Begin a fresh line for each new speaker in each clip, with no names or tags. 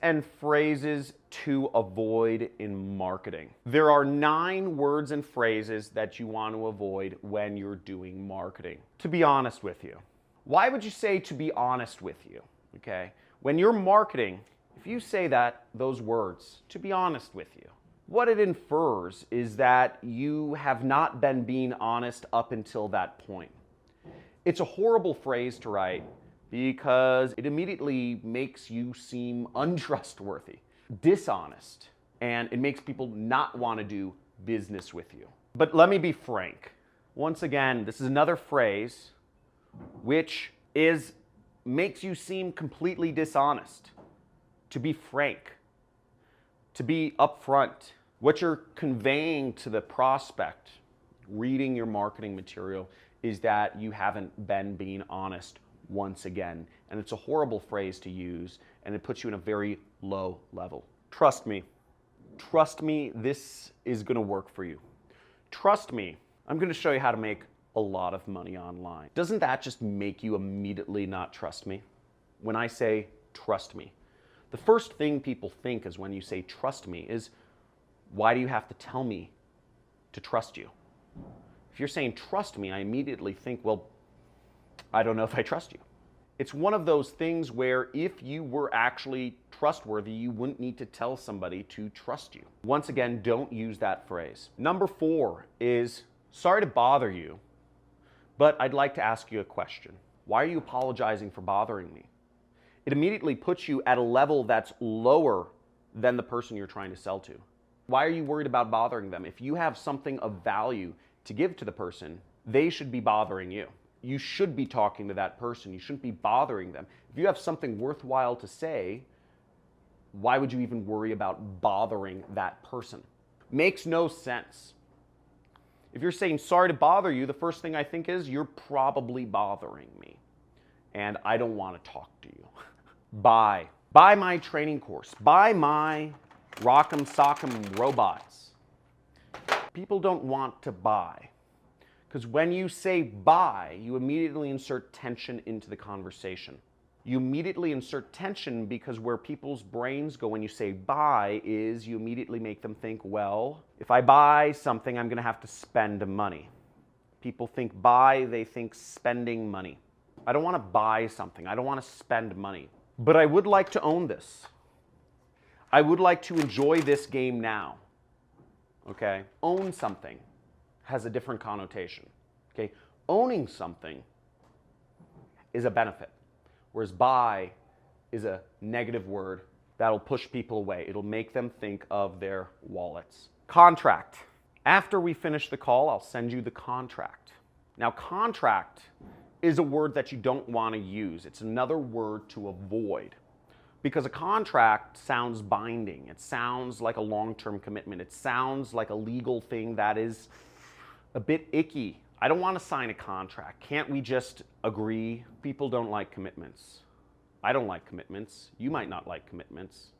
and phrases to avoid in marketing. There are 9 words and phrases that you want to avoid when you're doing marketing. To be honest with you. Why would you say to be honest with you? Okay? When you're marketing, if you say those words, to be honest with you, what it infers is that you have not been being honest up until that point. It's a horrible phrase to write because it immediately makes you seem untrustworthy, dishonest, and it makes people not want to do business with you. But let me be frank. Once again, this is another phrase which makes you seem completely dishonest. To be frank, to be upfront. What you're conveying to the prospect reading your marketing material is that you haven't been being honest once again. And it's a horrible phrase to use, and it puts you in a very low level. Trust me, this is gonna work for you. Trust me, I'm gonna show you how to make a lot of money online. Doesn't that just make you immediately not trust me? When I say trust me, the first thing people think is when you say trust me is, why do you have to tell me to trust you? If you're saying trust me, I immediately think, well, I don't know if I trust you. It's one of those things where if you were actually trustworthy, you wouldn't need to tell somebody to trust you. Once again, don't use that phrase. Number 4 is, sorry to bother you, but I'd like to ask you a question. Why are you apologizing for bothering me? It immediately puts you at a level that's lower than the person you're trying to sell to. Why are you worried about bothering them? If you have something of value to give to the person, they should be bothering you. You should be talking to that person. You shouldn't be bothering them. If you have something worthwhile to say, why would you even worry about bothering that person? Makes no sense. If you're saying sorry to bother you, the first thing I think is you're probably bothering me, and I don't want to talk to you. Buy my training course. Buy my Rock'em Sock'em robots. People don't want to buy. Because when you say buy, you immediately insert tension into the conversation. You immediately insert tension because where people's brains go when you say buy is you immediately make them think, well, if I buy something, I'm going to have to spend money. People think buy, they think spending money. I don't want to buy something. I don't want to spend money. But I would like to own this. I would like to enjoy this game now. Okay? Own something has a different connotation. Okay? Owning something is a benefit, whereas buy is a negative word that'll push people away. It'll make them think of their wallets. Contract. After we finish the call, I'll send you the contract. Now, contract is a word that you don't want to use. It's another word to avoid. Because a contract sounds binding. It sounds like a long-term commitment. It sounds like a legal thing that is a bit icky. I don't want to sign a contract. Can't we just agree? People don't like commitments. I don't like commitments. You might not like commitments.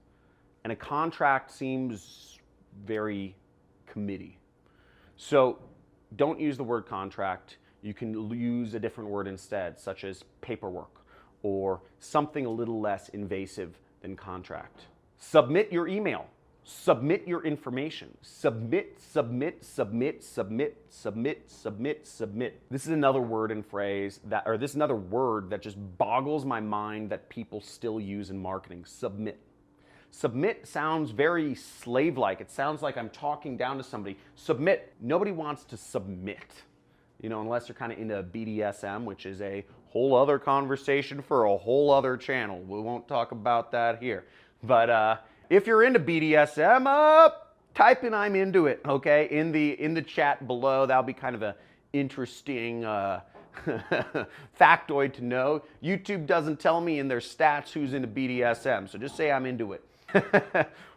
And a contract seems very committee. So don't use the word contract. You can use a different word instead, such as paperwork or something a little less invasive than contract. Submit your email. Submit your information. Submit. This is another word and phrase this is another word that just boggles my mind that people still use in marketing. Submit. Submit sounds very slave-like. It sounds like I'm talking down to somebody. Submit. Nobody wants to submit. You know, unless you're kind of into BDSM, which is a whole other conversation for a whole other channel. We won't talk about that here. But if you're into BDSM, type in "I'm into it," okay? In the chat below. That'll be kind of an interesting factoid to know. YouTube doesn't tell me in their stats who's into BDSM, so just say "I'm into it."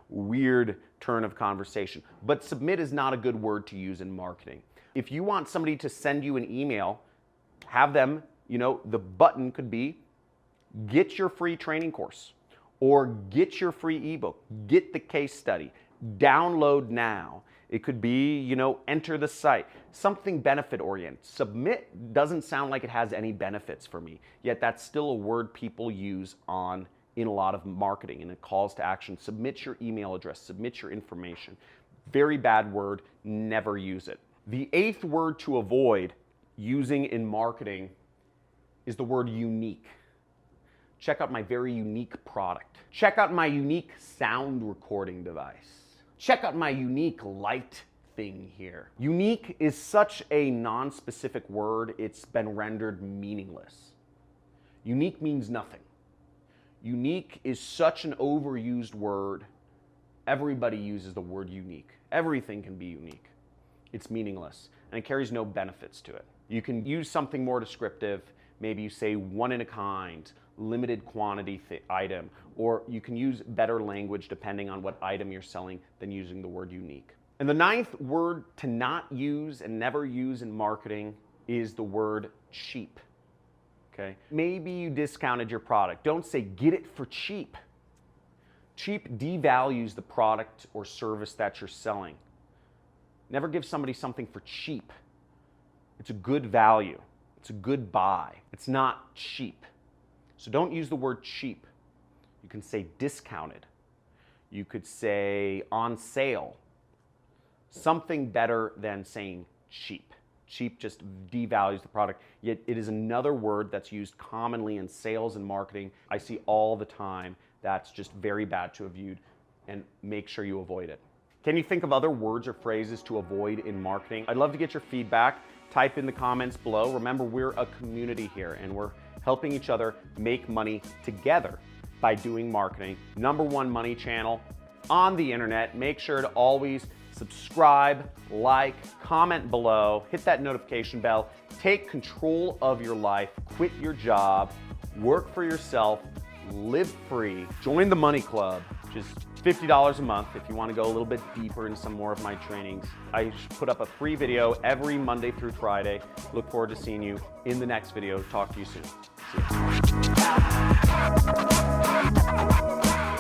Weird turn of conversation. But submit is not a good word to use in marketing. If you want somebody to send you an email, have them, the button could be get your free training course or get your free ebook, get the case study, download now. It could be, enter the site, something benefit oriented. Submit doesn't sound like it has any benefits for me, yet that's still a word people use on in a lot of marketing and in calls to action. Submit your email address, submit your information. Very bad word, never use it. The 8th word to avoid using in marketing is the word unique. Check out my very unique product. Check out my unique sound recording device. Check out my unique light thing here. Unique is such a non-specific word, it's been rendered meaningless. Unique means nothing. Unique is such an overused word. Everybody uses the word unique. Everything can be unique. It's meaningless, and it carries no benefits to it. You can use something more descriptive. Maybe you say one in a kind, limited quantity item, or you can use better language depending on what item you're selling than using the word unique. And the 9th word to not use and never use in marketing is the word cheap. Okay? Maybe you discounted your product. Don't say get it for cheap. Cheap devalues the product or service that you're selling. Never give somebody something for cheap. It's a good value. It's a good buy. It's not cheap. So don't use the word cheap. You can say discounted. You could say on sale. Something better than saying cheap. Cheap just devalues the product, yet it is another word that's used commonly in sales and marketing. I see all the time. That's just very bad to have used, and make sure you avoid it. Can you think of other words or phrases to avoid in marketing? I'd love to get your feedback. Type in the comments below. Remember, we're a community here, and we're helping each other make money together by doing marketing. #1 money channel on the internet. Make sure to always subscribe, like, comment below, hit that notification bell, take control of your life, quit your job, work for yourself, live free, join the Money Club, which is $50 a month if you want to go a little bit deeper in some more of my trainings. I put up a free video every Monday through Friday. Look forward to seeing you in the next video. Talk to you soon. See you.